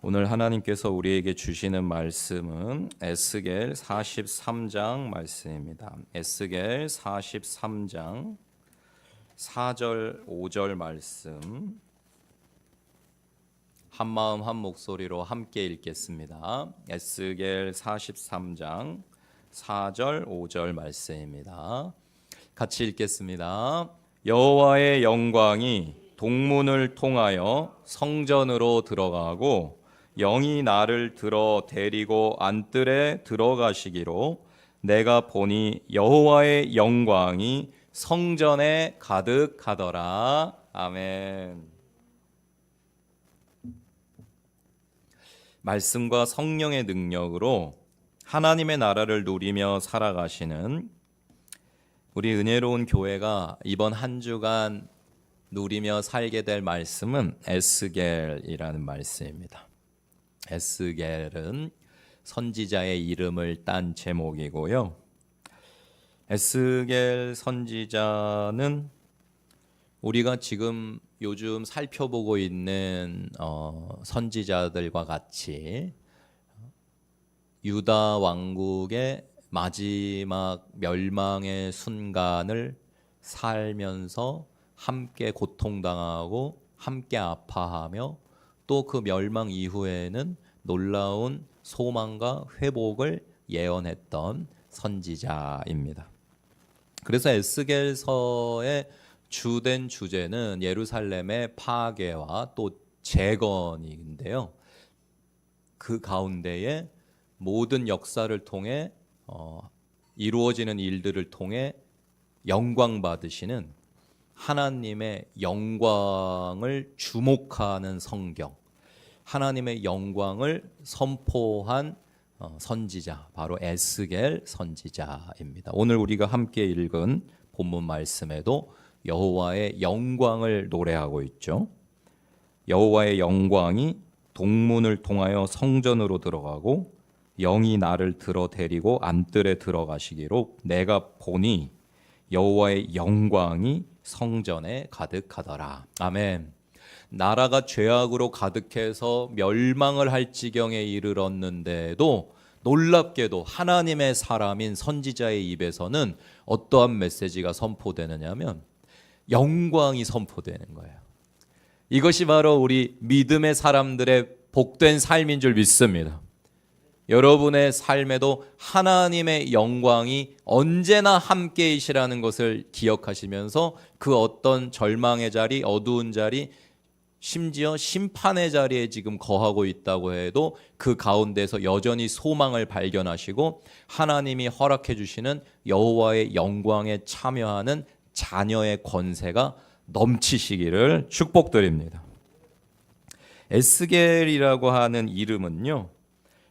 오늘 하나님께서 우리에게 주시는 말씀은 에스겔 43장 말씀입니다. 에스겔 43장 4절 5절 말씀 한마음 한 목소리로 함께 읽겠습니다. 에스겔 43장 4절 5절 말씀입니다. 같이 읽겠습니다. 여호와의 영광이 동문을 통하여 성전으로 들어가고 영이 나를 들어 데리고 안뜰에 들어가시기로 내가 보니 여호와의 영광이 성전에 가득하더라. 아멘. 말씀과 성령의 능력으로 하나님의 나라를 누리며 살아가시는 우리 은혜로운 교회가 이번 한 주간 누리며 살게 될 말씀은 에스겔이라는 말씀입니다. 에스겔은 선지자의 이름을 딴 제목이고요. 에스겔 선지자는 우리가 지금 요즘 살펴보고 있는 선지자들과 같이 유다 왕국의 마지막 멸망의 순간을 살면서 함께 고통당하고 함께 아파하며 또 그 멸망 이후에는 놀라운 소망과 회복을 예언했던 선지자입니다. 그래서 에스겔서의 주된 주제는 예루살렘의 파괴와 또 재건인데요. 그 가운데에 모든 역사를 통해 이루어지는 일들을 통해 영광 받으시는 하나님의 영광을 주목하는 성경, 하나님의 영광을 선포한 선지자, 바로 에스겔 선지자입니다. 오늘 우리가 함께 읽은 본문 말씀에도 여호와의 영광을 노래하고 있죠. 여호와의 영광이 동문을 통하여 성전으로 들어가고 영이 나를 들어 데리고 안뜰에 들어가시기로 내가 보니 여호와의 영광이 성전에 가득하더라. 아멘. 나라가 죄악으로 가득해서 멸망을 할 지경에 이르렀는데도 놀랍게도 하나님의 사람인 선지자의 입에서는 어떠한 메시지가 선포되느냐면 영광이 선포되는 거예요. 이것이 바로 우리 믿음의 사람들의 복된 삶인 줄 믿습니다. 여러분의 삶에도 하나님의 영광이 언제나 함께이시라는 것을 기억하시면서 그 어떤 절망의 자리, 어두운 자리, 심지어 심판의 자리에 지금 거하고 있다고 해도 그 가운데서 여전히 소망을 발견하시고 하나님이 허락해 주시는 여호와의 영광에 참여하는 자녀의 권세가 넘치시기를 축복드립니다. 에스겔이라고 하는 이름은요,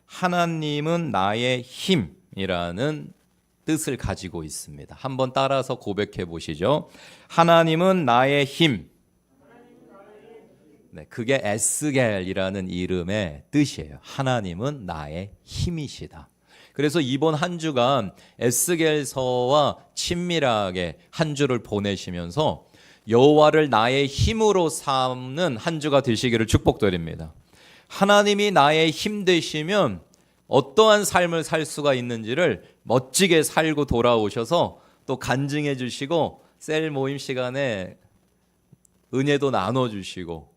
하나님은 나의 힘이라는 뜻을 가지고 있습니다. 한번 따라서 고백해 보시죠. 하나님은 나의 힘. 네, 그게 에스겔이라는 이름의 뜻이에요. 하나님은 나의 힘이시다. 그래서 이번 한 주간 에스겔서와 친밀하게 한 주를 보내시면서 여호와를 나의 힘으로 삼는 한 주가 되시기를 축복드립니다. 하나님이 나의 힘 되시면 어떠한 삶을 살 수가 있는지를 멋지게 살고 돌아오셔서 또 간증해 주시고 셀 모임 시간에 은혜도 나눠주시고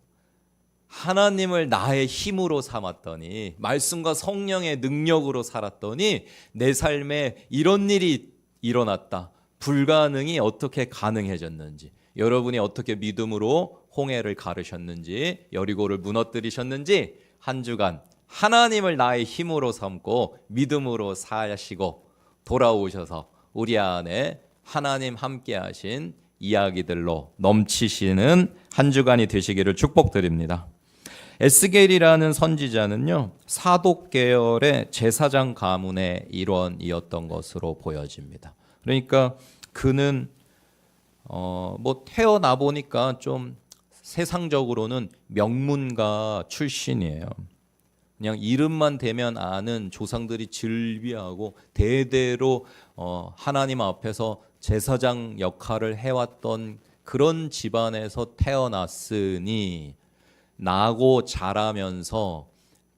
하나님을 나의 힘으로 삼았더니 말씀과 성령의 능력으로 살았더니 내 삶에 이런 일이 일어났다. 불가능이 어떻게 가능해졌는지, 여러분이 어떻게 믿음으로 홍해를 가르셨는지, 여리고를 무너뜨리셨는지 한 주간 하나님을 나의 힘으로 삼고 믿음으로 사시고 돌아오셔서 우리 안에 하나님 함께 하신 이야기들로 넘치시는 한 주간이 되시기를 축복드립니다. 에스겔이라는 선지자는요, 사독 계열의 제사장 가문의 일원이었던 것으로 보여집니다. 그러니까 그는 태어나 보니까 좀 세상적으로는 명문가 출신이에요. 그냥 이름만 대면 아는 조상들이 즐비하고 대대로 하나님 앞에서 제사장 역할을 해왔던 그런 집안에서 태어났으니 나고 자라면서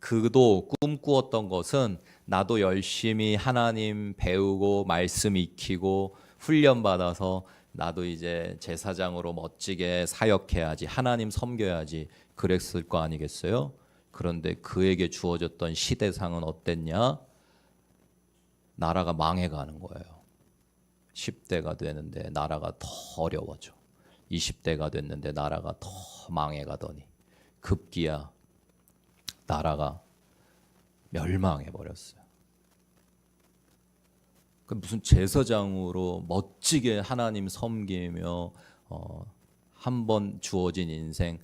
그도 꿈꾸었던 것은 나도 열심히 하나님 배우고 말씀 익히고 훈련받아서 나도 이제 제사장으로 멋지게 사역해야지, 하나님 섬겨야지 그랬을 거 아니겠어요? 그런데 그에게 주어졌던 시대상은 어땠냐? 나라가 망해가는 거예요. 10대가 되는데 나라가 더 어려워져. 20대가 됐는데 나라가 더 망해가더니 급기야 나라가 멸망해버렸어요. 무슨 제사장으로 멋지게 하나님 섬기며 한 번 주어진 인생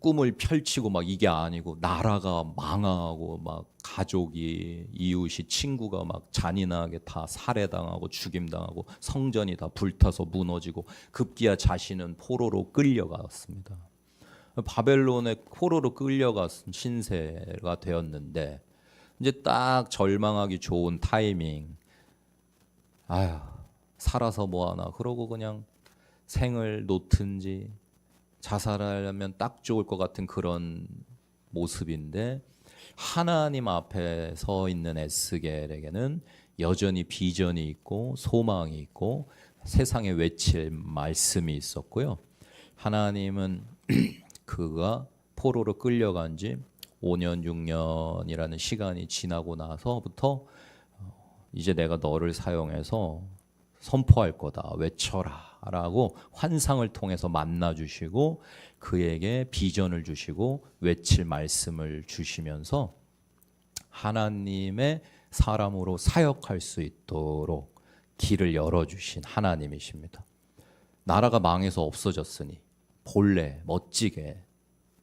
꿈을 펼치고 막 이게 아니고 나라가 망하고 막 가족이 이웃이 친구가 막 잔인하게 다 살해당하고 죽임당하고 성전이 다 불타서 무너지고 급기야 자신은 포로로 끌려갔습니다. 바벨론에 포로로 끌려간 신세가 되었는데 이제 딱 절망하기 좋은 타이밍. 아휴, 살아서 뭐하나 그러고 그냥 생을 놓든지 자살하려면 딱 좋을 것 같은 그런 모습인데 하나님 앞에 서 있는 에스겔에게는 여전히 비전이 있고 소망이 있고 세상에 외칠 말씀이 있었고요. 하나님은 그가 포로로 끌려간 지 5년 6년이라는 시간이 지나고 나서부터 이제 내가 너를 사용해서 선포할 거다, 외쳐라 라고 환상을 통해서 만나주시고 그에게 비전을 주시고 외칠 말씀을 주시면서 하나님의 사람으로 사역할 수 있도록 길을 열어주신 하나님이십니다. 나라가 망해서 없어졌으니 본래 멋지게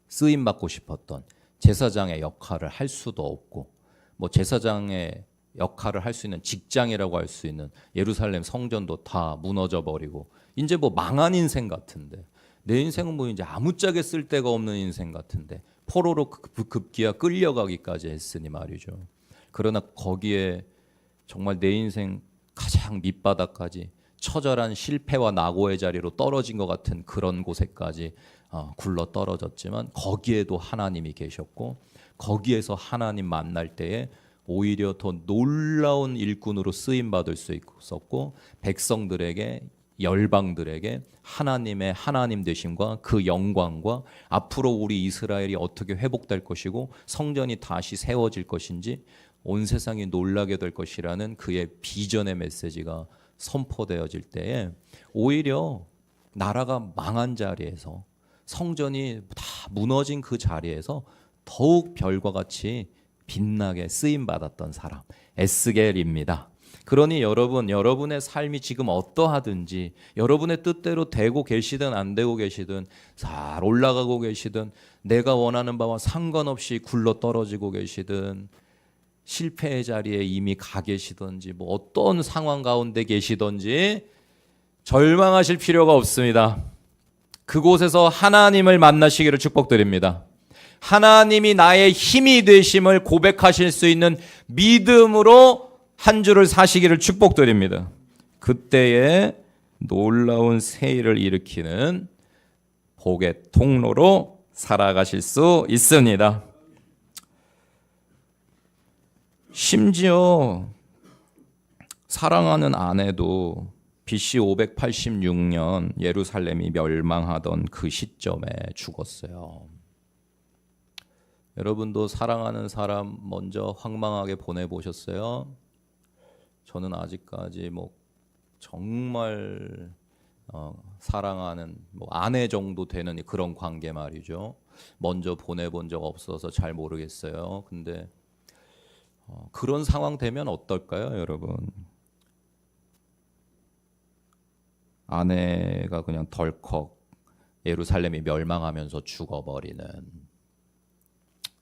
쓰임받고 싶었던 제사장의 역할을 할 수도 없고 뭐 제사장의 역할을 할 수 있는 직장이라고 할 수 있는 예루살렘 성전도 다 무너져 버리고 이제 뭐 망한 인생 같은데 내 인생은 뭐 이제 아무짝에 쓸 데가 없는 인생 같은데 포로로 급기야 끌려가기까지 했으니 말이죠. 그러나 거기에 정말 내 인생 가장 밑바닥까지 처절한 실패와 낙오의 자리로 떨어진 것 같은 그런 곳에까지 굴러 떨어졌지만 거기에도 하나님이 계셨고 거기에서 하나님 만날 때에 오히려 더 놀라운 일꾼으로 쓰임받을 수 있었고 백성들에게 열방들에게 하나님의 하나님 되심과 그 영광과 앞으로 우리 이스라엘이 어떻게 회복될 것이고 성전이 다시 세워질 것인지 온 세상이 놀라게 될 것이라는 그의 비전의 메시지가 선포되어질 때에 오히려 나라가 망한 자리에서 성전이 다 무너진 그 자리에서 더욱 별과 같이 빛나게 쓰임받았던 사람 에스겔입니다. 그러니 여러분, 여러분의 삶이 지금 어떠하든지 여러분의 뜻대로 되고 계시든 안 되고 계시든 잘 올라가고 계시든 내가 원하는 바와 상관없이 굴러 떨어지고 계시든 실패의 자리에 이미 가 계시든지 뭐 어떤 상황 가운데 계시든지 절망하실 필요가 없습니다. 그곳에서 하나님을 만나시기를 축복드립니다. 하나님이 나의 힘이 되심을 고백하실 수 있는 믿음으로 한 주를 사시기를 축복드립니다. 그때에 놀라운 새일을 일으키는 복의 통로로 살아가실 수 있습니다. 심지어 사랑하는 아내도 BC 586년 예루살렘이 멸망하던 그 시점에 죽었어요. 여러분도 사랑하는 사람 먼저 황망하게 보내보셨어요? 저는 아직까지 뭐 정말 사랑하는 뭐 아내 정도 되는 그런 관계 말이죠. 먼저 보내본 적 없어서 잘 모르겠어요. 근데 그런 상황 되면 어떨까요, 여러분? 아내가 그냥 덜컥 예루살렘이 멸망하면서 죽어버리는,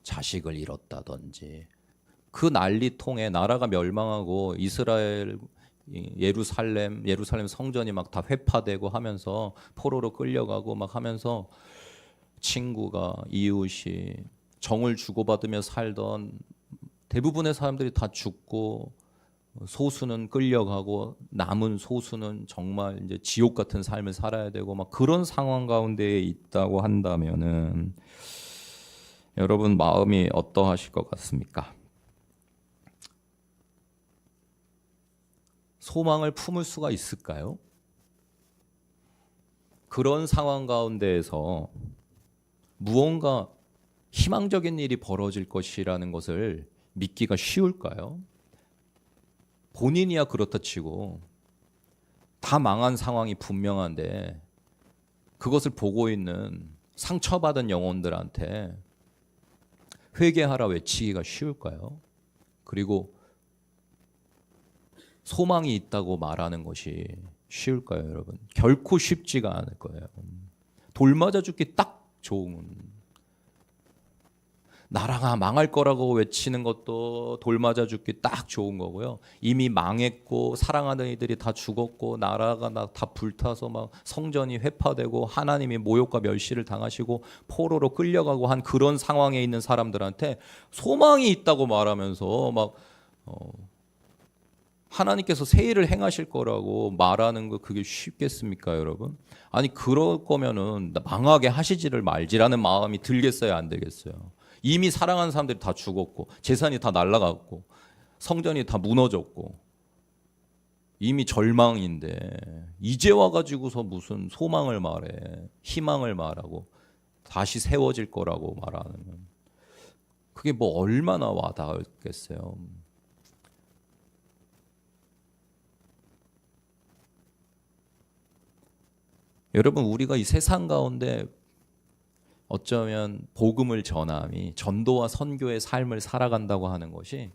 자식을 잃었다든지, 그 난리통에 나라가 멸망하고 이스라엘 예루살렘 성전이 막 다 회파되고 하면서 포로로 끌려가고 막 하면서 친구가 이웃이 정을 주고받으며 살던 대부분의 사람들이 다 죽고 소수는 끌려가고 남은 소수는 정말 이제 지옥 같은 삶을 살아야 되고 막 그런 상황 가운데에 있다고 한다면은 여러분 마음이 어떠하실 것 같습니까? 소망을 품을 수가 있을까요? 그런 상황 가운데에서 무언가 희망적인 일이 벌어질 것이라는 것을 믿기가 쉬울까요? 본인이야 그렇다 치고 다 망한 상황이 분명한데 그것을 보고 있는 상처받은 영혼들한테 회개하라 외치기가 쉬울까요? 그리고 소망이 있다고 말하는 것이 쉬울까요, 여러분? 결코 쉽지가 않을 거예요. 돌 맞아 죽기 딱 좋은, 나라가 망할 거라고 외치는 것도 돌 맞아 죽기 딱 좋은 거고요. 이미 망했고 사랑하는 이들이 다 죽었고 나라가 다 불타서 막 성전이 회파되고 하나님이 모욕과 멸시를 당하시고 포로로 끌려가고 한 그런 상황에 있는 사람들한테 소망이 있다고 말하면서 막 하나님께서 새 일을 행하실 거라고 말하는 거 그게 쉽겠습니까, 여러분? 아니 그럴 거면은 망하게 하시지를 말지라는 마음이 들겠어요, 안 들겠어요? 이미 사랑하는 사람들이 다 죽었고 재산이 다 날아갔고 성전이 다 무너졌고 이미 절망인데 이제 와가지고서 무슨 소망을 말해, 희망을 말하고 다시 세워질 거라고 말하는, 그게 뭐 얼마나 와닿겠어요. 여러분, 우리가 이 세상 가운데 어쩌면 복음을 전함이 전도와 선교의 삶을 살아간다고 하는 것이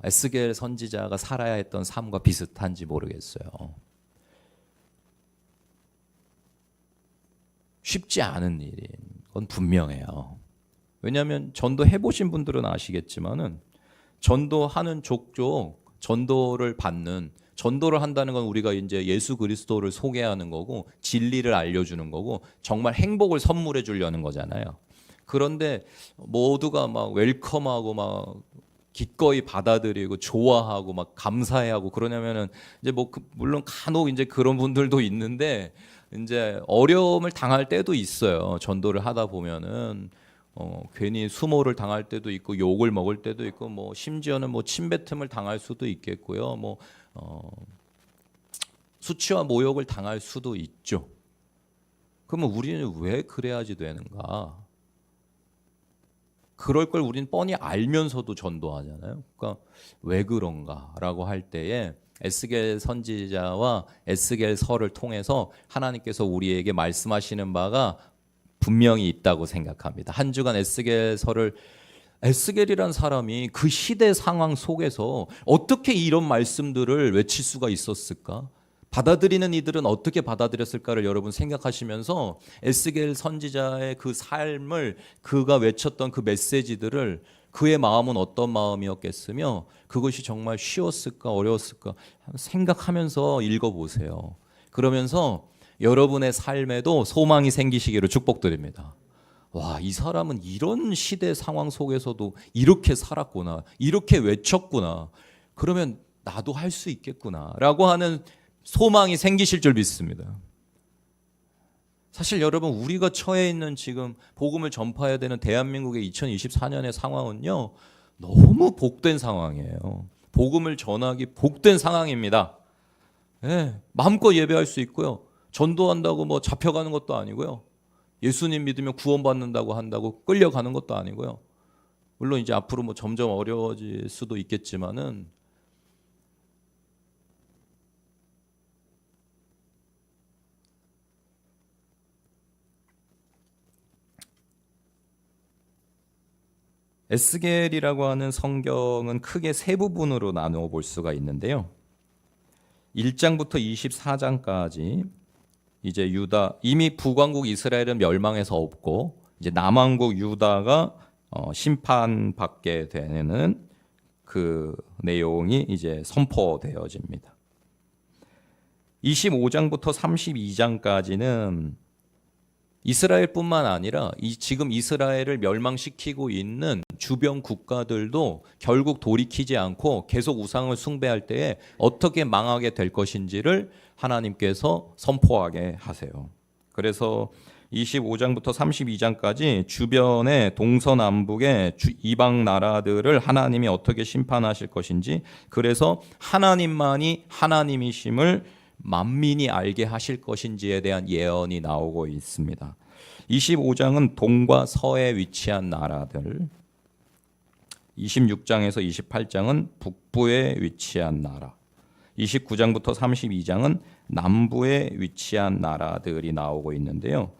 에스겔 선지자가 살아야 했던 삶과 비슷한지 모르겠어요. 쉽지 않은 일인 건 분명해요. 왜냐하면 전도 해보신 분들은 아시겠지만은 전도하는 족족 전도를 받는, 전도를 한다는 건 우리가 이제 예수 그리스도를 소개하는 거고 진리를 알려주는 거고 정말 행복을 선물해 주려는 거잖아요. 그런데 모두가 막 웰컴하고 막 기꺼이 받아들이고 좋아하고 막 감사해하고 그러냐면은 이제 뭐 물론 간혹 이제 그런 분들도 있는데 이제 어려움을 당할 때도 있어요. 전도를 하다 보면은 괜히 수모를 당할 때도 있고 욕을 먹을 때도 있고 뭐 심지어는 뭐 침뱉음을 당할 수도 있겠고요. 뭐 수치와 모욕을 당할 수도 있죠. 그러면 우리는 왜 그래야지 되는가? 그럴 걸 우리는 뻔히 알면서도 전도하잖아요. 그러니까 왜 그런가라고 할 때에 에스겔 선지자와 에스겔서를 통해서 하나님께서 우리에게 말씀하시는 바가 분명히 있다고 생각합니다. 한 주간 에스겔서를, 에스겔이란 사람이 그 시대 상황 속에서 어떻게 이런 말씀들을 외칠 수가 있었을까? 받아들이는 이들은 어떻게 받아들였을까를 여러분 생각하시면서 에스겔 선지자의 그 삶을, 그가 외쳤던 그 메시지들을, 그의 마음은 어떤 마음이었겠으며 그것이 정말 쉬웠을까 어려웠을까 생각하면서 읽어보세요. 그러면서 여러분의 삶에도 소망이 생기시기를 축복드립니다. 와, 이 사람은 이런 시대 상황 속에서도 이렇게 살았구나, 이렇게 외쳤구나, 그러면 나도 할 수 있겠구나 라고 하는 소망이 생기실 줄 믿습니다. 사실 여러분, 우리가 처해 있는 지금 복음을 전파해야 되는 대한민국의 2024년의 상황은요, 너무 복된 상황이에요. 복음을 전하기 복된 상황입니다. 네, 마음껏 예배할 수 있고요. 전도한다고 뭐 잡혀가는 것도 아니고요. 예수님 믿으면 구원받는다고 한다고 끌려가는 것도 아니고요. 물론 이제 앞으로 뭐 점점 어려워질 수도 있겠지만은 에스겔이라고 하는 성경은 크게 세 부분으로 나누어 볼 수가 있는데요. 1장부터 24장까지 이제 유다, 이미 북왕국 이스라엘은 멸망해서 없고 이제 남왕국 유다가 심판받게 되는 그 내용이 이제 선포되어집니다. 25장부터 32장까지는 이스라엘뿐만 아니라 지금 이스라엘을 멸망시키고 있는 주변 국가들도 결국 돌이키지 않고 계속 우상을 숭배할 때에 어떻게 망하게 될 것인지를 하나님께서 선포하게 하세요. 그래서 25장부터 32장까지 주변의 동서남북의 이방 나라들을 하나님이 어떻게 심판하실 것인지, 그래서 하나님만이 하나님이심을 만민이 알게 하실 것인지에 대한 예언이 나오고 있습니다. 25장은 동과 서에 위치한 나라들, 26장에서 28장은 북부에 위치한 나라, 29장부터 32장은 남부에 위치한 나라들이 나오고 있는데요.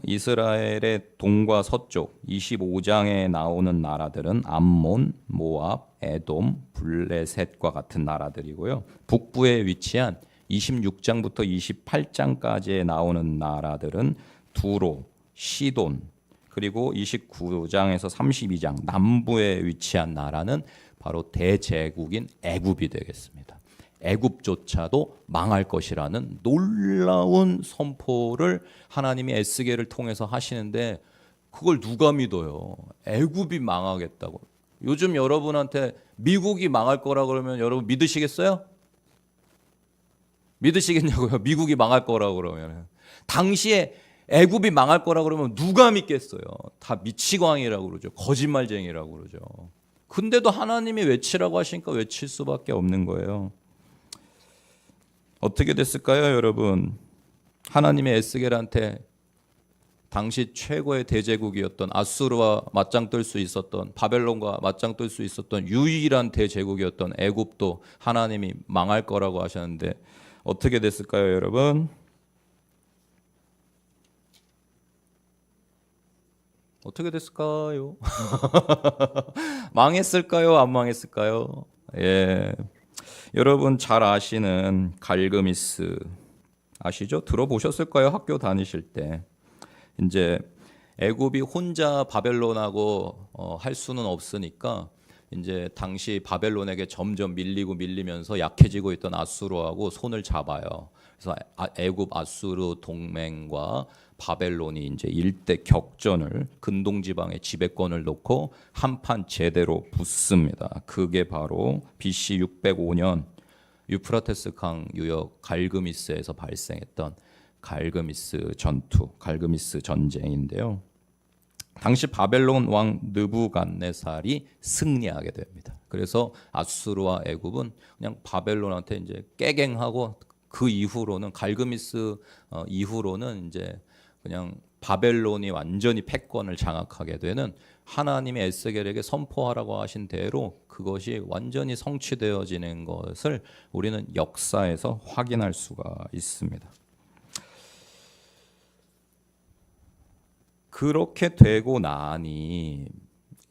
이스라엘의 동과 서쪽 25장에 나오는 나라들은 암몬, 모압, 에돔, 블레셋과 같은 나라들이고요. 북부에 위치한 26장부터 28장까지에 나오는 나라들은 두로, 시돈, 그리고 29장에서 32장 남부에 위치한 나라는 바로 대제국인 애굽이 되겠습니다. 애굽조차도 망할 것이라는 놀라운 선포를 하나님이 에스겔을 통해서 하시는데, 그걸 누가 믿어요? 애굽이 망하겠다고. 요즘 여러분한테 미국이 망할 거라 그러면 여러분 믿으시겠어요? 믿으시겠냐고요? 미국이 망할 거라 그러면. 당시에 애굽이 망할 거라 그러면 누가 믿겠어요? 다 미치광이라고 그러죠. 거짓말쟁이라고 그러죠. 근데도 하나님이 외치라고 하시니까 외칠 수밖에 없는 거예요. 어떻게 됐을까요, 여러분? 하나님의 에스겔한테 당시 최고의 대제국이었던 아수르와 맞짱 뜰 수 있었던, 바벨론과 맞짱 뜰 수 있었던 유일한 대제국이었던 애굽도 하나님이 망할 거라고 하셨는데 어떻게 됐을까요, 여러분? 어떻게 됐을까요? 망했을까요? 안 망했을까요? 예. 여러분 잘 아시는 갈그미스 아시죠? 들어보셨을까요? 학교 다니실 때. 이제 애굽이 혼자 바벨론하고 할 수는 없으니까 이제 당시 바벨론에게 점점 밀리면서 약해지고 있던 아수르하고 손을 잡아요. 그래서 애굽 아수르 동맹과 바벨론이 이제 일대 격전을, 근동 지방의 지배권을 놓고 한판 제대로 붙습니다. 그게 바로 BC 605년 유프라테스 강 유역 갈그미스에서 발생했던 갈그미스 전투, 갈그미스 전쟁인데요. 당시 바벨론 왕 느부갓네살이 승리하게 됩니다. 그래서 아수르와 애굽은 그냥 바벨론한테 이제 깨갱하고, 그 이후로는 갈그미스 이후로는 이제 그냥 바벨론이 완전히 패권을 장악하게 되는, 하나님이 에스겔에게 선포하라고 하신 대로 그것이 완전히 성취되어지는 것을 우리는 역사에서 확인할 수가 있습니다. 그렇게 되고 나니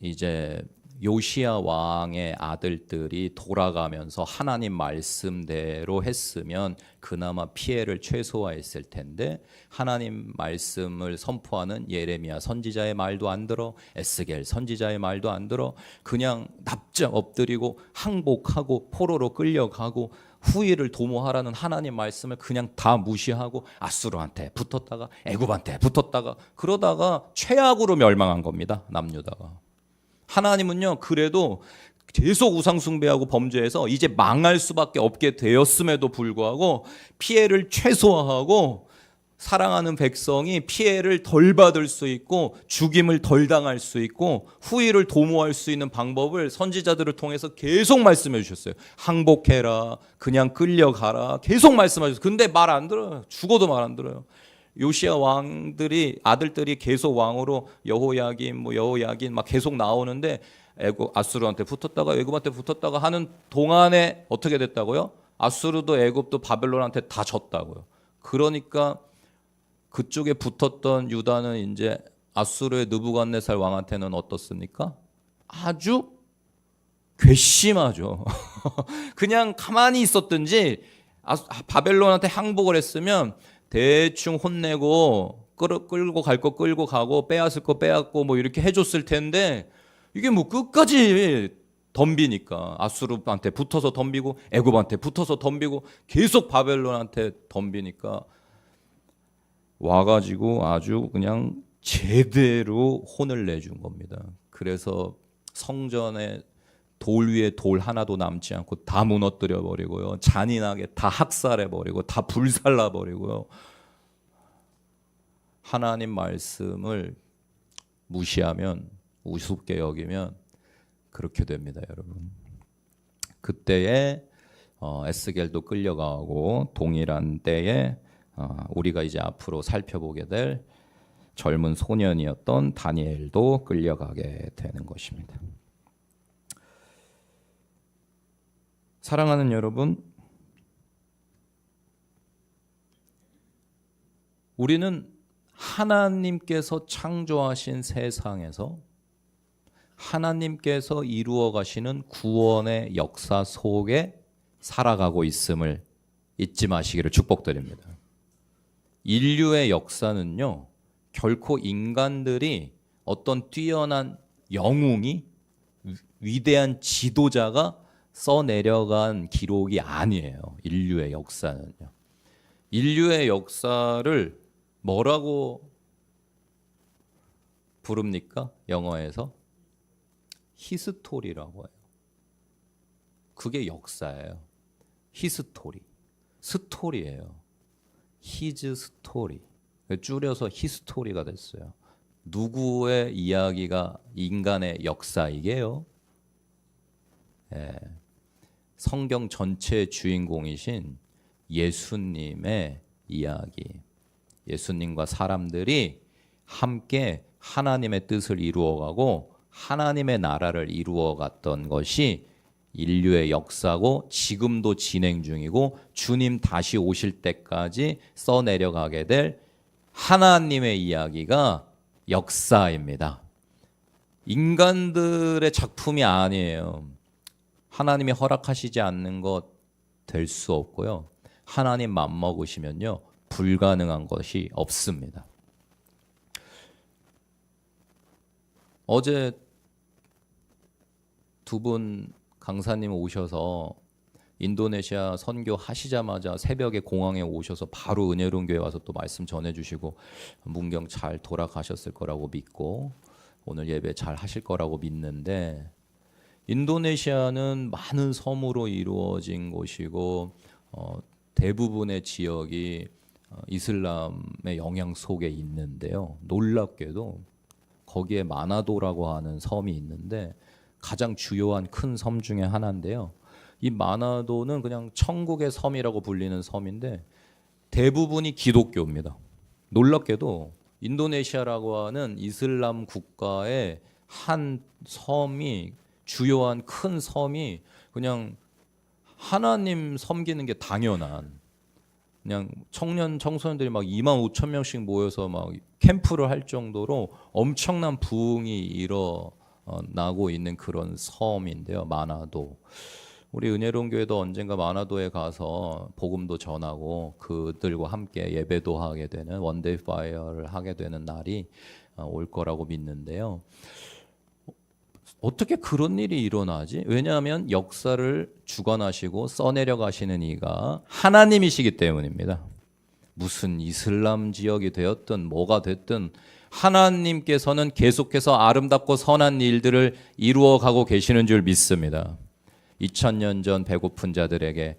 이제 요시야 왕의 아들들이 돌아가면서 하나님 말씀대로 했으면 그나마 피해를 최소화했을 텐데, 하나님 말씀을 선포하는 예레미야 선지자의 말도 안 들어, 에스겔 선지자의 말도 안 들어, 그냥 납작 엎드리고 항복하고 포로로 끌려가고 후일을 도모하라는 하나님 말씀을 그냥 다 무시하고 아수르한테 붙었다가 애굽한테 붙었다가, 그러다가 최악으로 멸망한 겁니다. 남유다가. 하나님은요, 그래도 계속 우상숭배하고 범죄해서 이제 망할 수밖에 없게 되었음에도 불구하고 피해를 최소화하고 사랑하는 백성이 피해를 덜 받을 수 있고 죽임을 덜 당할 수 있고 후일을 도모할 수 있는 방법을 선지자들을 통해서 계속 말씀해 주셨어요. 항복해라, 그냥 끌려가라, 계속 말씀하셨어요. 근데 말 안 들어요. 죽어도 말 안 들어요. 요시야 왕들이, 아들들이 계속 왕으로 여호야긴 막 계속 나오는데, 애굽 아수르한테 붙었다가 애굽한테 붙었다가 하는 동안에 어떻게 됐다고요? 아수르도 애굽도 바벨론한테 다 졌다고요. 그러니까 그쪽에 붙었던 유다는 이제 아수르의 느부갓네살 왕한테는 어떻습니까? 아주 괘씸하죠. 그냥 가만히 있었든지 바벨론한테 항복을 했으면 대충 혼내고 끌고 갈 거 끌고 가고 빼앗을 거 빼앗고 뭐 이렇게 해줬을 텐데, 이게 뭐 끝까지 덤비니까 아수르한테 붙어서 덤비고 애굽한테 붙어서 덤비고 계속 바벨론한테 덤비니까 와가지고 아주 그냥 제대로 혼을 내준 겁니다. 그래서 성전에 돌 위에 돌 하나도 남지 않고 다 무너뜨려 버리고요. 잔인하게 다 학살해 버리고 다 불살라 버리고요. 하나님 말씀을 무시하면, 우습게 여기면 그렇게 됩니다, 여러분. 그때에 에스겔도 끌려가고 동일한 때에 우리가 이제 앞으로 살펴보게 될 젊은 소년이었던 다니엘도 끌려가게 되는 것입니다. 사랑하는 여러분, 우리는 하나님께서 창조하신 세상에서 하나님께서 이루어 가시는 구원의 역사 속에 살아가고 있음을 잊지 마시기를 축복드립니다. 인류의 역사는요, 결코 인간들이 어떤 뛰어난 영웅이, 위대한 지도자가 써내려간 기록이 아니에요. 인류의 역사는요. 인류의 역사를 뭐라고 부릅니까? 영어에서 히스토리라고 해요. 그게 역사예요. 히스토리. 스토리예요. 히즈 스토리. 줄여서 히스토리가 됐어요. 누구의 이야기가 인간의 역사이게요? 예. 성경 전체의 주인공이신 예수님의 이야기. 예수님과 사람들이 함께 하나님의 뜻을 이루어가고 하나님의 나라를 이루어갔던 것이 인류의 역사고 지금도 진행 중이고 주님 다시 오실 때까지 써내려가게 될 하나님의 이야기가 역사입니다. 인간들의 작품이 아니에요. 하나님이 허락하시지 않는 것 될 수 없고요. 하나님 맘먹으시면요, 불가능한 것이 없습니다. 어제 두 분 강사님 오셔서 인도네시아 선교 하시자마자 새벽에 공항에 오셔서 바로 은혜로운 교회 와서 또 말씀 전해주시고 문경 잘 돌아가셨을 거라고 믿고 오늘 예배 잘 하실 거라고 믿는데, 인도네시아는 많은 섬으로 이루어진 곳이고 대부분의 지역이 이슬람의 영향 속에 있는데요. 놀랍게도 거기에 마나도라고 하는 섬이 있는데 가장 주요한 큰 섬 중에 하나인데요. 이 마나도는 그냥 천국의 섬이라고 불리는 섬인데 대부분이 기독교입니다. 놀랍게도 인도네시아라고 하는 이슬람 국가의 한 섬이, 주요한 큰 섬이 그냥 하나님 섬기는 게 당연한, 그냥 청소년들이 막 25,000명씩 모여서 막 캠프를 할 정도로 엄청난 부흥이 일어나고 있는 그런 섬인데요. 마나도. 우리 은혜로운 교회도 언젠가 마나도에 가서 복음도 전하고 그들과 함께 예배도 하게 되는 원데이 파이어를 하게 되는 날이 올 거라고 믿는데요. 어떻게 그런 일이 일어나지? 왜냐하면 역사를 주관하시고 써내려 가시는 이가 하나님이시기 때문입니다. 무슨 이슬람 지역이 되었든 뭐가 됐든 하나님께서는 계속해서 아름답고 선한 일들을 이루어 가고 계시는 줄 믿습니다. 2000년 전 배고픈 자들에게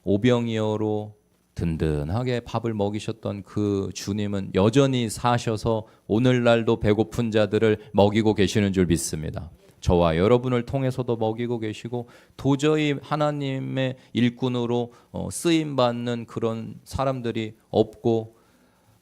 오병이어로 든든하게 밥을 먹이셨던 그 주님은 여전히 사셔서 오늘날도 배고픈 자들을 먹이고 계시는 줄 믿습니다. 저와 여러분을 통해서도 먹이고 계시고 도저히 하나님의 일꾼으로 쓰임받는 그런 사람들이 없고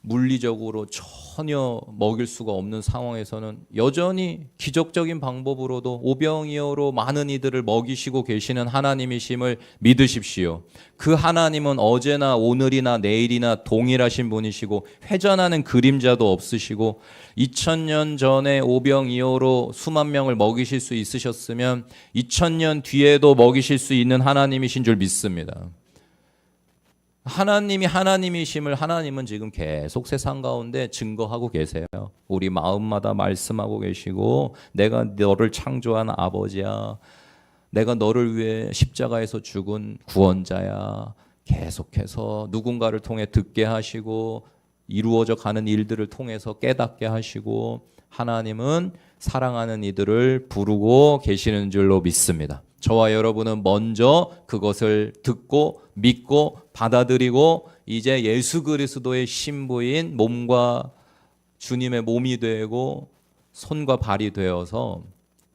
물리적으로 전혀 먹일 수가 없는 상황에서는 여전히 기적적인 방법으로도 오병이어로 많은 이들을 먹이시고 계시는 하나님이심을 믿으십시오. 그 하나님은 어제나 오늘이나 내일이나 동일하신 분이시고 회전하는 그림자도 없으시고 2000년 전에 오병이어로 수만 명을 먹이실 수 있으셨으면 2000년 뒤에도 먹이실 수 있는 하나님이신 줄 믿습니다. 하나님이 하나님이심을 하나님은 지금 계속 세상 가운데 증거하고 계세요. 우리 마음마다 말씀하고 계시고 내가 너를 창조한 아버지야. 내가 너를 위해 십자가에서 죽은 구원자야. 계속해서 누군가를 통해 듣게 하시고 이루어져 가는 일들을 통해서 깨닫게 하시고 하나님은 사랑하는 이들을 부르고 계시는 줄로 믿습니다. 저와 여러분은 먼저 그것을 듣고 믿고 받아들이고 이제 예수 그리스도의 신부인 몸과 주님의 몸이 되고 손과 발이 되어서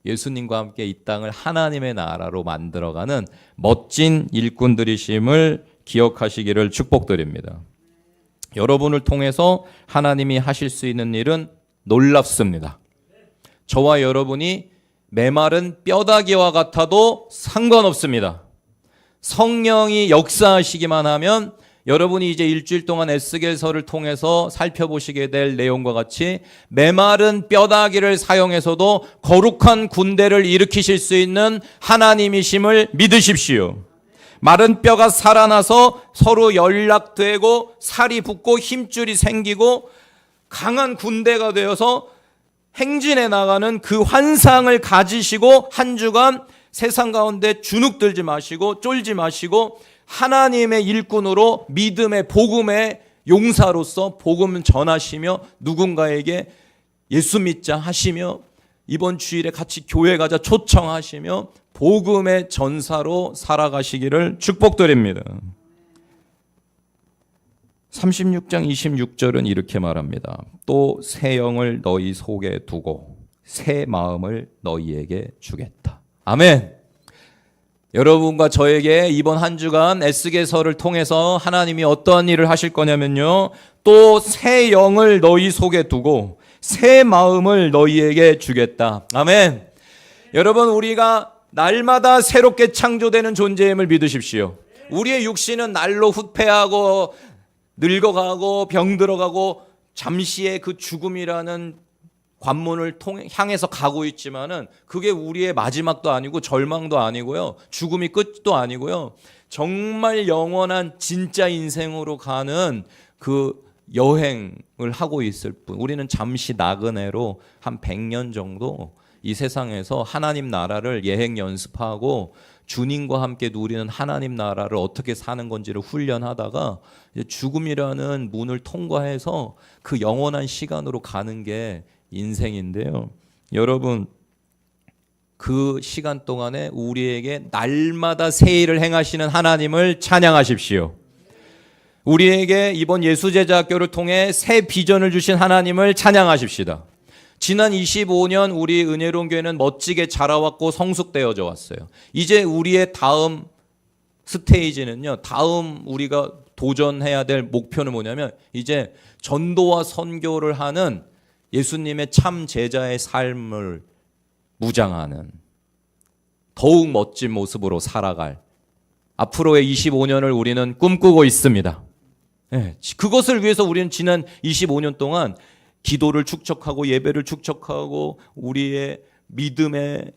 예수님과 함께 이 땅을 하나님의 나라로 만들어가는 멋진 일꾼들이심을 기억하시기를 축복드립니다. 여러분을 통해서 하나님이 하실 수 있는 일은 놀랍습니다. 저와 여러분이 메마른 뼈다귀와 같아도 상관없습니다. 성령이 역사하시기만 하면 여러분이 이제 일주일 동안 에스겔서를 통해서 살펴보시게 될 내용과 같이 메마른 뼈다귀를 사용해서도 거룩한 군대를 일으키실 수 있는 하나님이심을 믿으십시오. 마른 뼈가 살아나서 서로 연락되고 살이 붙고 힘줄이 생기고 강한 군대가 되어서 행진해 나가는 그 환상을 가지시고 한 주간 세상 가운데 주눅들지 마시고 쫄지 마시고 하나님의 일꾼으로 믿음의 복음의 용사로서 복음 전하시며 누군가에게 예수 믿자 하시며 이번 주일에 같이 교회 가자 초청하시며 복음의 전사로 살아가시기를 축복드립니다. 36장 26절은 이렇게 말합니다. 또 새 영을 너희 속에 두고 새 마음을 너희에게 주겠다. 아멘. 여러분과 저에게 이번 한 주간 에스겔서를 통해서 하나님이 어떠한 일을 하실 거냐면요. 또 새 영을 너희 속에 두고 새 마음을 너희에게 주겠다. 아멘. 여러분, 우리가 날마다 새롭게 창조되는 존재임을 믿으십시오. 우리의 육신은 날로 후퇴하고 늙어가고 병들어가고 잠시의 그 죽음이라는 관문을 향해서 가고 있지만은 그게 우리의 마지막도 아니고 절망도 아니고요. 죽음이 끝도 아니고요. 정말 영원한 진짜 인생으로 가는 그 여행을 하고 있을 뿐. 우리는 잠시 나그네로 한 100년 정도 이 세상에서 하나님 나라를 예행 연습하고 주님과 함께 누리는 하나님 나라를 어떻게 사는 건지를 훈련하다가 이제 죽음이라는 문을 통과해서 그 영원한 시간으로 가는 게 인생인데요. 여러분, 그 시간 동안에 우리에게 날마다 새 일을 행하시는 하나님을 찬양하십시오. 우리에게 이번 예수제자학교를 통해 새 비전을 주신 하나님을 찬양하십시다. 지난 25년 우리 은혜로운 교회는 멋지게 자라왔고 성숙되어져 왔어요. 이제 우리의 다음 스테이지는요, 다음 우리가 도전해야 될 목표는 뭐냐면 이제 전도와 선교를 하는 예수님의 참 제자의 삶을 무장하는 더욱 멋진 모습으로 살아갈 앞으로의 25년을 우리는 꿈꾸고 있습니다. 네, 그것을 위해서 우리는 지난 25년 동안 기도를 축적하고 예배를 축적하고 우리의 믿음에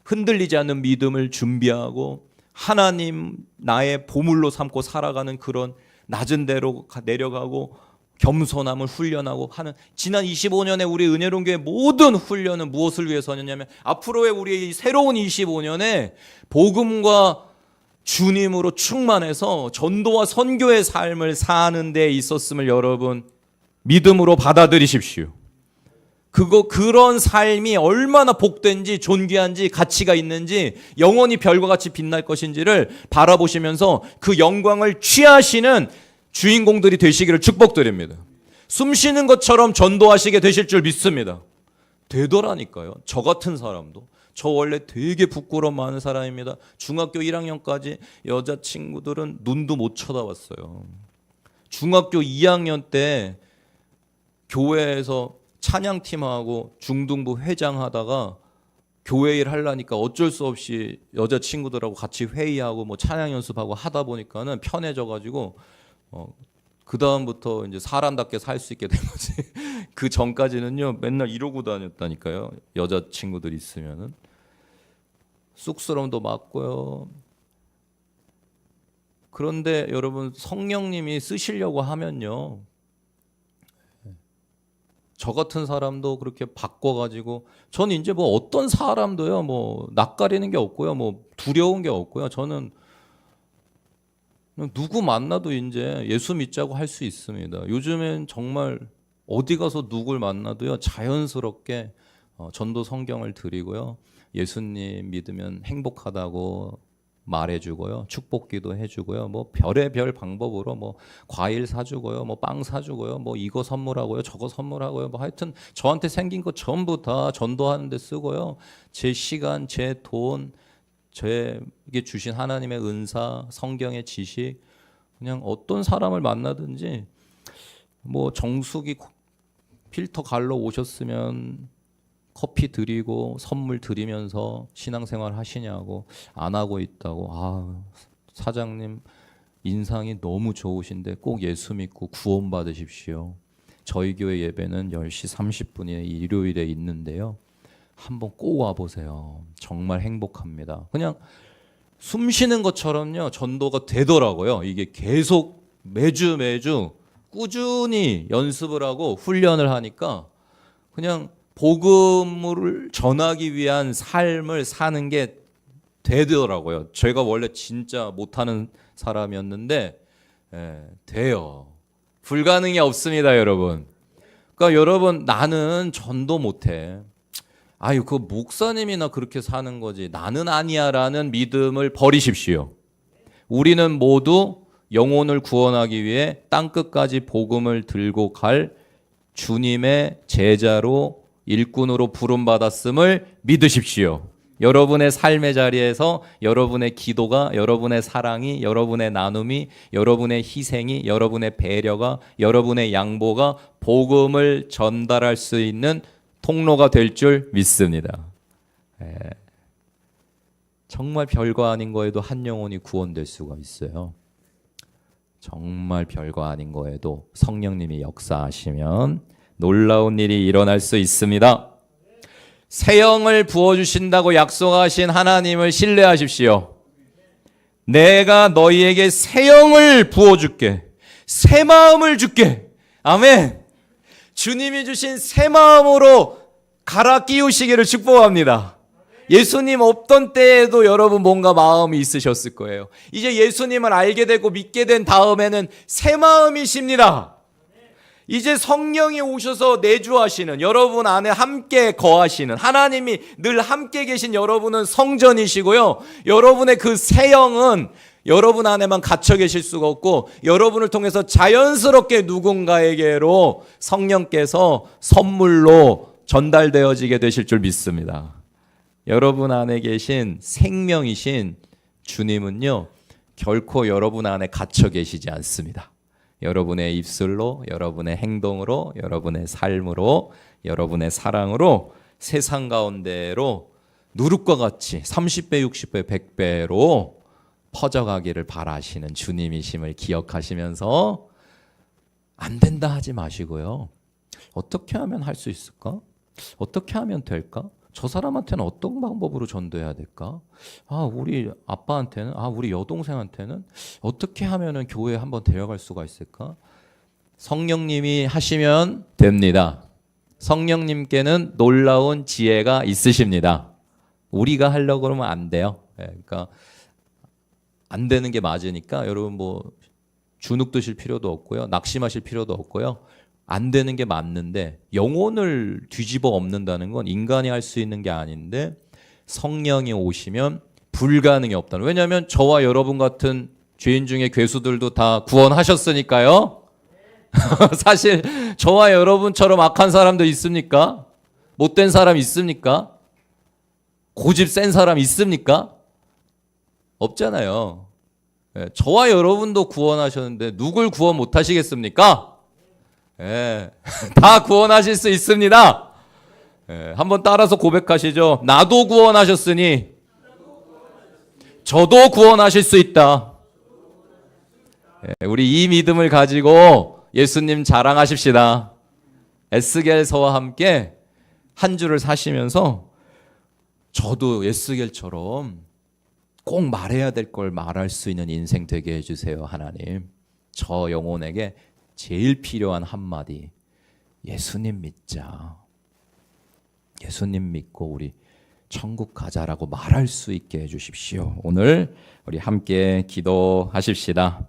흔들리지 않는 믿음을 준비하고 하나님 나의 보물로 삼고 살아가는 그런 낮은 데로 내려가고 겸손함을 훈련하고 하는 지난 25년의 우리 은혜로운 교회 모든 훈련은 무엇을 위해서였냐면 앞으로의 우리 새로운 25년에 복음과 주님으로 충만해서 전도와 선교의 삶을 사는 데 있었음을 여러분 믿음으로 받아들이십시오. 그런 삶이 얼마나 복된지 존귀한지 가치가 있는지 영원히 별과 같이 빛날 것인지를 바라보시면서 그 영광을 취하시는 주인공들이 되시기를 축복드립니다. 숨 쉬는 것처럼 전도하시게 되실 줄 믿습니다. 되더라니까요. 저 같은 사람도. 저 원래 되게 부끄러움 많은 사람입니다. 중학교 1학년까지 여자친구들은 눈도 못 쳐다봤어요. 중학교 2학년 때 교회에서 찬양팀하고 중등부 회장하다가 교회 일 하려니까 어쩔 수 없이 여자친구들하고 같이 회의하고 뭐 찬양 연습하고 하다 보니까는 편해져가지고 그 다음부터 이제 사람답게 살 수 있게 된 거지. 그 전까지는요 맨날 이러고 다녔다니까요. 여자친구들 있으면은 쑥스러움도 많고요. 그런데 여러분 성령님이 쓰시려고 하면요. 저 같은 사람도 그렇게 바꿔가지고 저는 이제 뭐 어떤 사람도요 뭐 낯가리는 게 없고요 뭐 두려운 게 없고요 저는 누구 만나도 이제 예수 믿자고 할 수 있습니다. 요즘엔 정말 어디 가서 누굴 만나도요 자연스럽게 전도 성경을 드리고요 예수님 믿으면 행복하다고 말해주고요, 축복기도 해주고요, 뭐 별의별 방법으로 뭐 과일 사주고요, 뭐 빵 사주고요, 뭐 이거 선물하고요, 저거 선물하고요, 뭐 하여튼 저한테 생긴 거 전부 다 전도하는 데 쓰고요. 제 시간, 제 돈, 제게 주신 하나님의 은사, 성경의 지식, 그냥 어떤 사람을 만나든지 뭐 정수기 필터 갈러 오셨으면 커피 드리고 선물 드리면서 신앙생활 하시냐고, 안 하고 있다고. 아, 사장님 인상이 너무 좋으신데 꼭 예수 믿고 구원 받으십시오. 저희 교회 예배는 10시 30분에 일요일에 있는데요. 한번 꼭 와보세요. 정말 행복합니다. 그냥 숨 쉬는 것처럼요, 전도가 되더라고요. 이게 계속 매주 꾸준히 연습을 하고 훈련을 하니까 그냥 복음을 전하기 위한 삶을 사는 게 되더라고요. 제가 원래 진짜 못하는 사람이었는데 돼요. 불가능이 없습니다, 여러분. 그러니까 여러분, 나는 전도 못해. 아유, 그 목사님이나 그렇게 사는 거지. 나는 아니야라는 믿음을 버리십시오. 우리는 모두 영혼을 구원하기 위해 땅끝까지 복음을 들고 갈 주님의 제자로, 일꾼으로 부름받았음을 믿으십시오. 여러분의 삶의 자리에서 여러분의 기도가, 여러분의 사랑이, 여러분의 나눔이, 여러분의 희생이, 여러분의 배려가, 여러분의 양보가 복음을 전달할 수 있는 통로가 될 줄 믿습니다. 정말 별거 아닌 거에도 한 영혼이 구원될 수가 있어요. 정말 별거 아닌 거에도 성령님이 역사하시면 놀라운 일이 일어날 수 있습니다. 새 영을 부어주신다고 약속하신 하나님을 신뢰하십시오. 내가 너희에게 새 영을 부어줄게. 새 마음을 줄게. 아멘. 주님이 주신 새 마음으로 갈아 끼우시기를 축복합니다. 예수님 없던 때에도 여러분 뭔가 마음이 있으셨을 거예요. 이제 예수님을 알게 되고 믿게 된 다음에는 새 마음이십니다. 이제 성령이 오셔서 내주하시는, 여러분 안에 함께 거하시는, 하나님이 늘 함께 계신 여러분은 성전이시고요. 여러분의 그 새 영은 여러분 안에만 갇혀 계실 수가 없고, 여러분을 통해서 자연스럽게 누군가에게로 성령께서 선물로 전달되어지게 되실 줄 믿습니다. 여러분 안에 계신 생명이신 주님은요, 결코 여러분 안에 갇혀 계시지 않습니다. 여러분의 입술로, 여러분의 행동으로, 여러분의 삶으로, 여러분의 사랑으로 세상 가운데로 누룩과 같이 30배, 60배, 100배로 퍼져가기를 바라시는 주님이심을 기억하시면서 안 된다 하지 마시고요. 어떻게 하면 할 수 있을까? 어떻게 하면 될까? 저 사람한테는 어떤 방법으로 전도해야 될까? 우리 아빠한테는, 우리 여동생한테는 어떻게 하면은 교회에 한번 데려갈 수가 있을까? 성령님이 하시면 됩니다. 성령님께는 놀라운 지혜가 있으십니다. 우리가 하려고 그러면 안 돼요. 그러니까 안 되는 게 맞으니까 여러분 뭐 주눅 드실 필요도 없고요. 낙심하실 필요도 없고요. 안 되는 게 맞는데 영혼을 뒤집어 엎는다는 건 인간이 할 수 있는 게 아닌데 성령이 오시면 불가능이 없다는. 왜냐하면 저와 여러분 같은 죄인 중에 괴수들도 다 구원하셨으니까요. 사실 저와 여러분처럼 악한 사람도 있습니까? 못된 사람 있습니까? 고집 센 사람 있습니까? 없잖아요. 저와 여러분도 구원하셨는데 누굴 구원 못 하시겠습니까? 다 구원하실 수 있습니다. 한번 따라서 고백하시죠. 나도 구원하셨으니 저도 구원하실 수 있다. 우리 이 믿음을 가지고 예수님 자랑하십시다. 에스겔서와 함께 한 주를 사시면서 저도 에스겔처럼 꼭 말해야 될 걸 말할 수 있는 인생 되게 해주세요. 하나님, 저 영혼에게 제일 필요한 한마디, 예수님 믿자. 예수님 믿고 우리 천국 가자라고 말할 수 있게 해주십시오. 오늘 우리 함께 기도하십시다.